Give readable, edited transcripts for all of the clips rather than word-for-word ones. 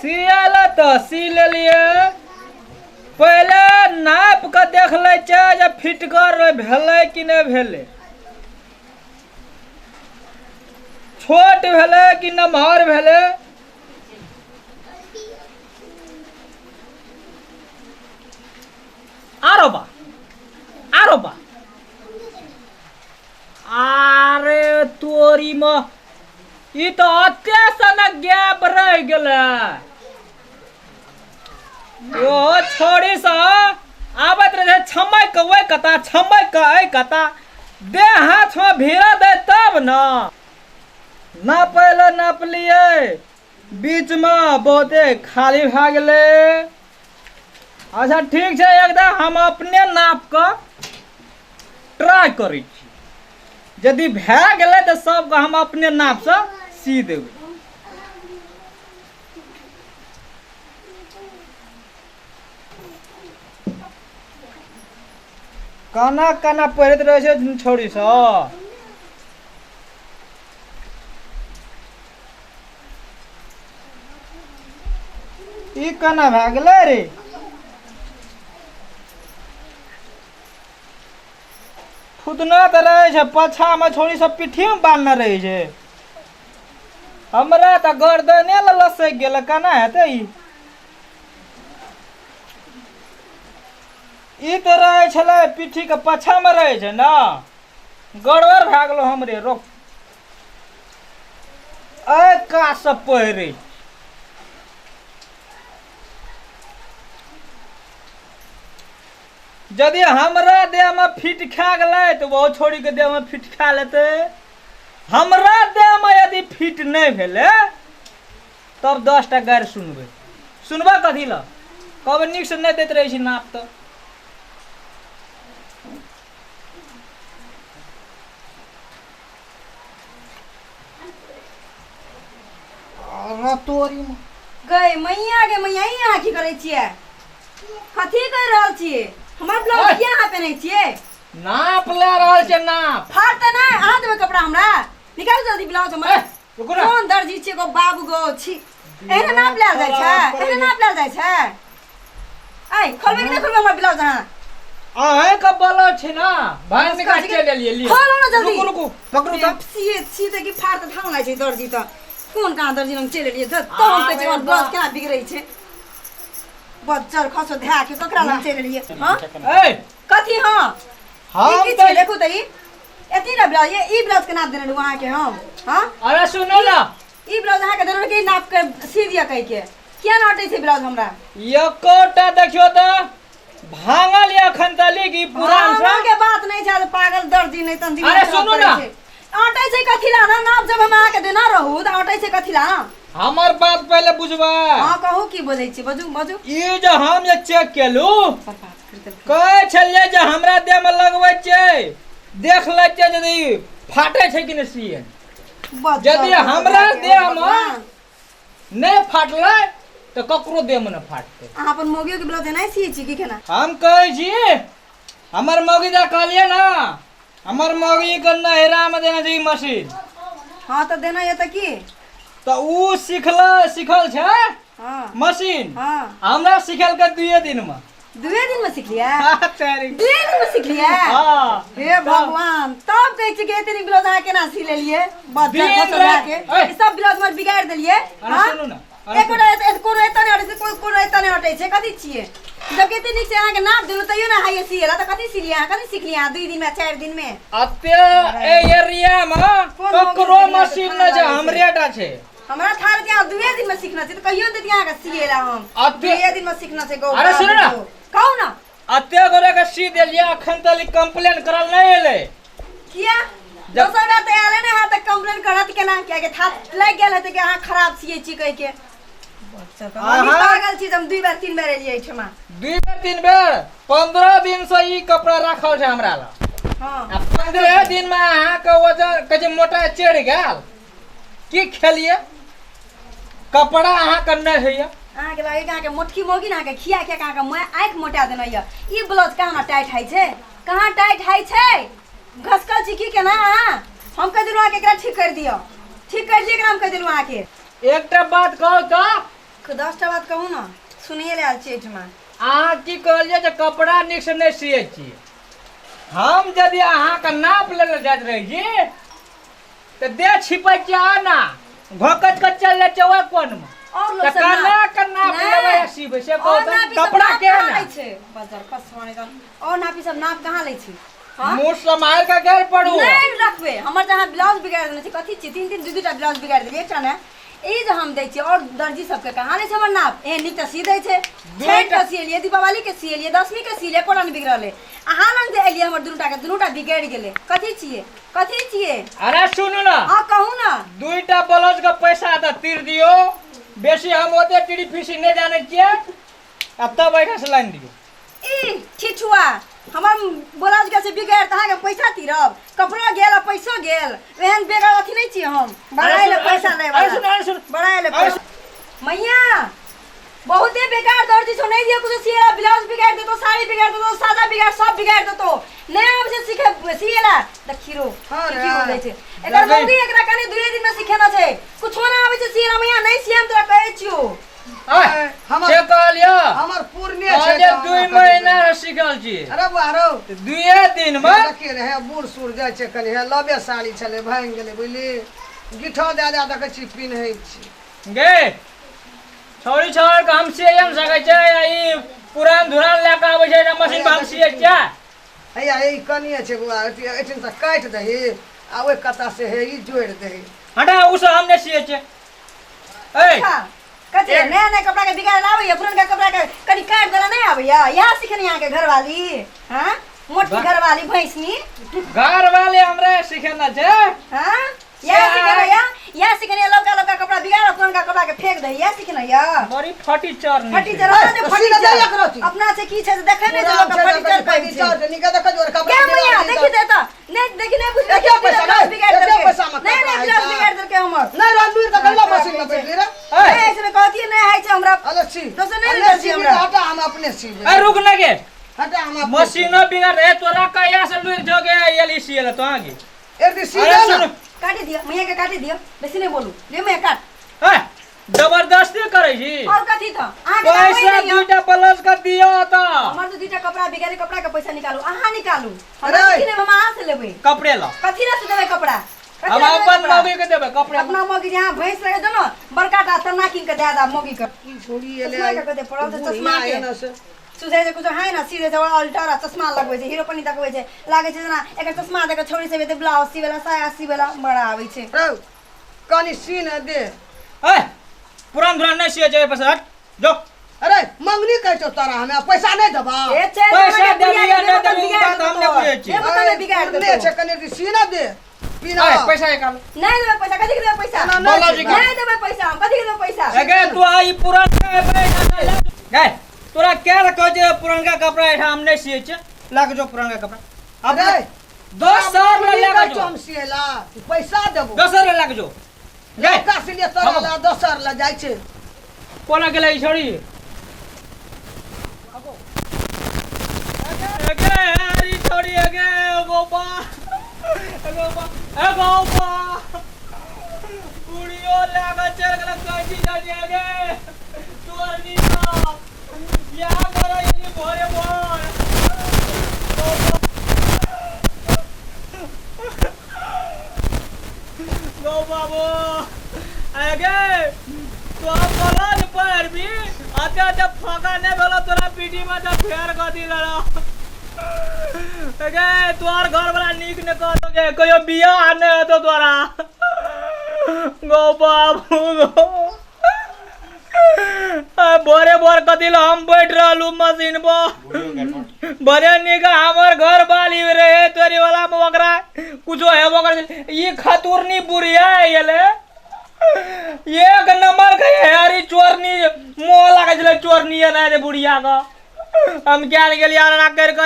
सियाला तो सी ले लिए पहले नाप के देख ले जे फिटकर भेले कि नहीं भेले छोट भेले कि नमहर भेले आरो बा अरे तोरी में ई तो अत्यासन गैप रह गेले यो छोड़ी सा आबत रहे छमय के वे कता छमय के ए कता दे हाथ में भीड़ा दे तब ना पहले नाप लिए बीच में बहुते खाली भा गेले अच्छा ठीक है एकदम हम अपने नाप के ट्राई करै छी यदि भै गेले तो सबके हम अपने नाप से सी देबै काना काना पहिरैत रहे छै छोड़ी स ई काना भै गेलै रे खुदना तो रहे छै पाछा में छोड़ी सब पीठी में बांधने रहे छै हमरा तो गर्दने लसक गेल केना हेतै ई तो रहे छले पीठी के पाछा में रहे छै ना गड़बड़ भै गेलो हमरे रोक ए का सब पहिरे यदि हमरा देह में फिट खा गले तो वो छोड़ी के देह में फिट खा लेते हमरा देह में यदि फिट नहीं भेले तब 10टा गार सुनबा कथी ला कब निक से नहीं देते रहे छी नाप तो तोरी गए मैया यहाँ की करे छिए कथी कर रहल छिए हमर ब्लाउज यहाँ पहने छिए नाप ले रहल छै नाप फाट ना अहाँ देबे कपड़ा हमरा निकाल जल्दी ब्लाउज हमर कोन दर्जी छिए गो बाबू गो छी एहने नाप ले जाय छै आई खोलबे कि नहीं खोलबे हमर ब्लाउज अहाँ आहे का बोलो छै ना भाई निकाल के ले लिए खोलो ना जल्दी रुको पकड़ू त सीधे की फाट त ठाउँ छै दर्जी त कोन कहाँ दर्जी लंग चले लिए त हम कहै छै ब्लाउज केना बिगड़ै छै बच्चर खसो ध्या के ककरा लंग चले लिए हां ए कथी हां हम तो देखो त एती ना ब्लाउज ई ब्लाउज के नाप देने वहां के हम हां अरे सुनो ना ई ब्लाउज अहाँ के देने के नाप के सी दिया कह के किया नाटे छै ब्लाउज हमरा एकोटा देखियो त भांगल अखन तली की पुरान सा के बात नहीं छै पागल दर्जी नहीं तन अरे सुनो ना आटे छै कथी ला ना नाप जब हम आके देना रहू त आटे छै कथी ला हमर बात पहले बुझबा हां कहू की बोलै छी बाजू ई जे हम जे चेक केलू कहै छलिए जे हमरा देह में लगबै छै देख ले छै यदि फाटै छै कि नहीं सिए यदि हमरा देह में नहीं फाटलै तो ककरो देह में न फाटतै अहाँ अपन मोगियो के ब्लाउज नहीं सिए छी की केना हम कहै छी हमर मोगी दा कहलिए ना हमर मोगी के नहरा में देना छै मशीन हां त देना ये त की तो ऊ सिखल छै हां मशीन हां हमरा सिखल के 2 दिन में 2 दिन में सीख लिया तेरी 2 दिन में सीख लिया हां हे भगवान तब कहै छी के इतनी ब्लाउज अहाँ केना सी लेलिए बच्चा खतरा के ई सब ब्लाउज मत बिगाड़ देलिए हां सुनो ना कोनो एतने हटे छै कोनो एतने हटे छै कथी छिए जब के इतनी से अहाँ के नाप देलु तइयो ना हाई सिएला त कथी सिलिया कथी सीख लिया 2 दिन में 4 दिन में अते ए एरिया में ककरो मशीन न छै हमरेटा छै हमरा थार के 2 दिन में सीखना छै त कहियो दे दिया के सिएला हम 2 दिन में सीखना छै गौ अरे सुन ना कहू ना अते गोरे के सी देलिए अखन तली कंप्लेन करल नहीं एले किया दोसर बात आले ना हां त कंप्लेन करत केना किया के था लग गेल है त के अहाँ खराब सिए छी कह के पागल छी हम 2 बार 3 बार एलिए छमा 2 बार 3 बार 15 दिन से ई कपड़ा राखल छै हमरा ला हां 15 दिन में अहाँ के वजन के मोटा चढ़ गेल की खेलिए कपड़ा अहाँ के नहीं है अहाँ के लागे अहाँ के मोटकी मोगी ना के खिया के अहाँ के मैं आंख मोटा देना ये ई ब्लाउज कहां टाइट है छै कहां टाइट है छै घसकल छी की के ना हम कह दिलवा के एकरा ठीक कर दियो एकरा हम कह दिलवा के एकटा बात कहू त 10टा बात कहूँ ना सुनिए ले आल चेठ में अहाँ की कहलिए जे कपड़ा नीक से नहीं सिए छी हम यदि अहाँ का नाप ले जात रही जी तो दे छिपै छी आना घोकच के चल ले चौवा कोन में और लोग तो सब कना के नाप लेबै सिबै से और कहत नापी सब कपड़ा नाप के कहाँ ना लै छै बाजार कसवाने का और नापी सब नाप कहाँ लै छै हाँ मुंह समार के गेल पड़ू नहीं रखबे हमर जहाँ ब्लाउज बिगाड़ देने छै कथी छी 3-3 2-2टा ब्लाउज बिगाड़ देलिए एकटा ने ई जे हम दै छियै और दर्जी सबके कहाँ लै छै हमर नाप एहन नीक तऽ सी दै छै छठि के सिएलिए दीपावली के सिएलिए 10वीं के सिएलिए कोना नहि बिगड़ले अहाँ लग जे एलिए हमर दुनूटा बिगड़ गेलै कथी छियै अरे सुनू ना हाँ कहू ना 2टा ब्लाउज के पैसा तऽ तीर दियो बेसी हम ओते टिड़ी फीसी नहीं जाने छियै अब तब बैठा से लाइन दियो ई ठिठुआ हमर ब्लाउज के से बिगाड़ तहाँ के पैसा तीरब कपड़ा गेल पैसो गेल एहन बेगर अथी नहीं छियै हम बढ़ाए ले पैसा ले सुन बढ़ाए ले पैसा मैया बहुते बेकार दर्जी छो नहीं दिया कुछ सिएला ब्लाउज बिगाड़ दे तो साड़ी बिगाड़ दे तो सादा बिगाड़ सब बिगाड़ दे तो नहीं अब से सीखे सिएला देखिरो की बोलै छै एकर मौगी एकरा कने 2 दिन में सिखेना छै कुछो ना आबै छै सिएला मैया नहीं सिएम तोरा कहै छियो से कहलियो हमर पूर्णिया छै आज 2 महीना रे सिखल छी अरे बारो 2 दिन में देखिए रे बूढ़ सूर जाय छै कनी हे लबे साड़ी छले भांग गेलै बुझली गिठो दे दे देखै छी पिन्है छी गे छोरी छोर के हम सिएम सकै छै ई पुरान धुरान लेके आबै छै ना मशीन पर हम सिए छै हैया ई कनिए छै बुआ एठन से काट दही आ ओइ कता से हे ई जोड़ दही हटा उस हम नहीं सिए छै ए कथी नया नया कपड़ा के बिगाड़ आबैया पुराना कपड़ा के कनी काट देला नहीं आबैया यहाँ सीखनी यहाँ के घरवाली हाँ मोटी घरवाली भैंसनी घर वाले हमरे सिखेना छै हाँ यहाँ सीखनी लौका लौका कपड़ा बिगाड़ पुराना कपड़ा के फेंक दही यहाँ सीखना या बड़ी फटी चर फटी चर अपना से की छै देखे नहीं जे लोग फटी चर कहै छै चर निका देख जोर कपड़ा क्या मैया देखि दे त नहीं बुझ क्या पैसा ब्लाउज बिगाड़ क्या देलके पैसा मत नहीं ब्लाउज बिगाड़ देलके हमर नहीं रणवीर त गल्ला मशीन में बैठ ली रे नहीं ऐसे में कहती नहीं है छै हमरा अरे सी दोसर नहीं दर्जी हमरा हटा हम अपने सी ए रुक ना गे हटा हम मशीनो बिगाड़ ए तोरा कहिया से लुर जोगे एली सिएला तो आगे एक दिन सी अरे दे सुन ना काटी दियो मैया के काटी दियो बेसी नहीं बोलू ले मैया काट ए जबरदस्ती करे छी और कथी था अहाँ के पैसा 2टा प्लस कर दियो त हमर तो 2टा कपड़ा बिगाड़ी कपड़ा के पैसा निकालू अहाँ निकालू अरे! हमरा किने हम अहाँ से लेबै कपड़े ला कथी ला से देबै कपड़ा कथी हम ला देबै अपन कपड़ा? मौगी के देबे कपड़े अपना मौगी जहाँ भैंस लगे दो ना बड़का टा तना किन के दे दा मौगी के की छोड़ी एले चश्मा के कते पड़ल छै चश्मा के सुझे जे कुछ है ना सीधे से अल्टर चश्मा लगबै छै हीरो पनी देखबै छै लागे छै ना एकर चश्मा देख छोड़ी से दे ब्लाउज सीवेला साया सीवेला बड़ा आबै छै रो कनी सी न दे ए पुरान धुरान नहीं सिए छै पैसा हट जो अरे मंगनी कह तो तारा हमें पैसा नहीं देबा ए छै पैसा दे दिया नहीं देबू बात हमने बुझे छी ये बता ले बिगाड़ दे नहीं छै कनी सी न दे पीना ए पैसा निकाल नहीं देबै पैसा कथी के देबै पैसा ना, बोला जी का। नहीं देबै पैसा हम कथी के देबै पैसा अगे तू आई पुरान गे तोरा क्या रखो जे पुरानका कपड़ा एठा हम नहीं सिए छै लाग जो पुरानका कपड़ा अब अरे 10 साल में लाग जो हम सिएला पैसा देबो 10 साल लाग जो गे का से ले तोरा ला 10 साल ला जाय छै कोना गेलै ई छोड़ी अगे हरी छोड़ी अगे गोपा ए गोपा कुड़ियो लाग चल गेल काजी जाजी अगे तोर नी ना या करो ये भोरे बोल गो बाबू अगे तो हम कॉलेज पर भी आते जब फाका ने भेलो तोरा पीटी में जब फेर गदी लड़ा अगे तोर घर वाला नीक ने कह दोगे कहियो बियाह ने तो तोरा गो बाबू गो बोरे बोर कदिल हम बैठ रहलू मशीन पर बड़े निका हमर घर वाली रहे तोरी वाला में ओकरा कुछो है ओकर ई खतुरनी बुढ़िया एले एक नंबर के हरी चोरनी मोह लागे छले चोरनी ना रे बुढ़िया का हम क्या गेल यार ना कर के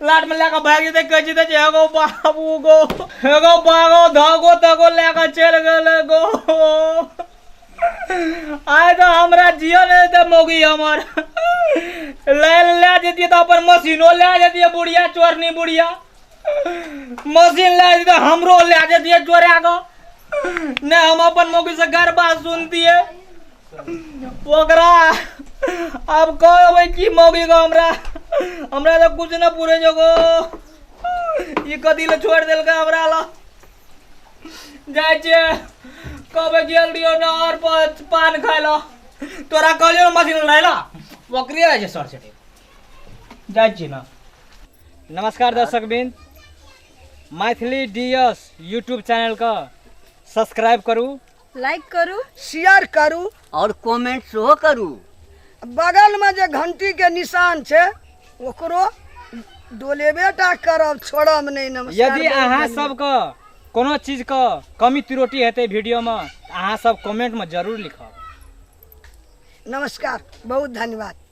लाट में लेके भाग जेते कह जेते हेगो बाबू गो हेगो बागो धागो तगो लेके चल गेल गो आय तो हमरा जियो ने दे मोगी हमर ले जेती तो अपन मशीनो ले जेती बुढ़िया चोरनी बुढ़िया मशीन ले जेती हमरो ले जेती चोरा को ने हम अपन मोगी से घर बात सुनती है ओकरा अब कहबै की मौगी को हमरा तो कुछ न पूरे जगो ई कथी ले छोड़ देलकै हमरा ला जाय छै कहबै गेल रियो नहर पर पान खाय ला तोरा कहलियो मशीन लै ला ओकरे है जे सर छटे जाय छी ना। नमस्कार दर्शकबिन, मैथिली डीएस यूट्यूब चैनल का सब्सक्राइब करू, लाइक करू, शेयर करू और कमेंट सेहो करू। बगल में जे घंटी के निशान छै ओकरो डोलेबेटा करब, छोड़ब नहीं। नमस्कार। यदि अहाँ सबके कोनो चीज का कमी त्रुटि हेतै वीडियो में अहाँ सब कमेंट में जरूर लिखब। नमस्कार, बहुत धन्यवाद।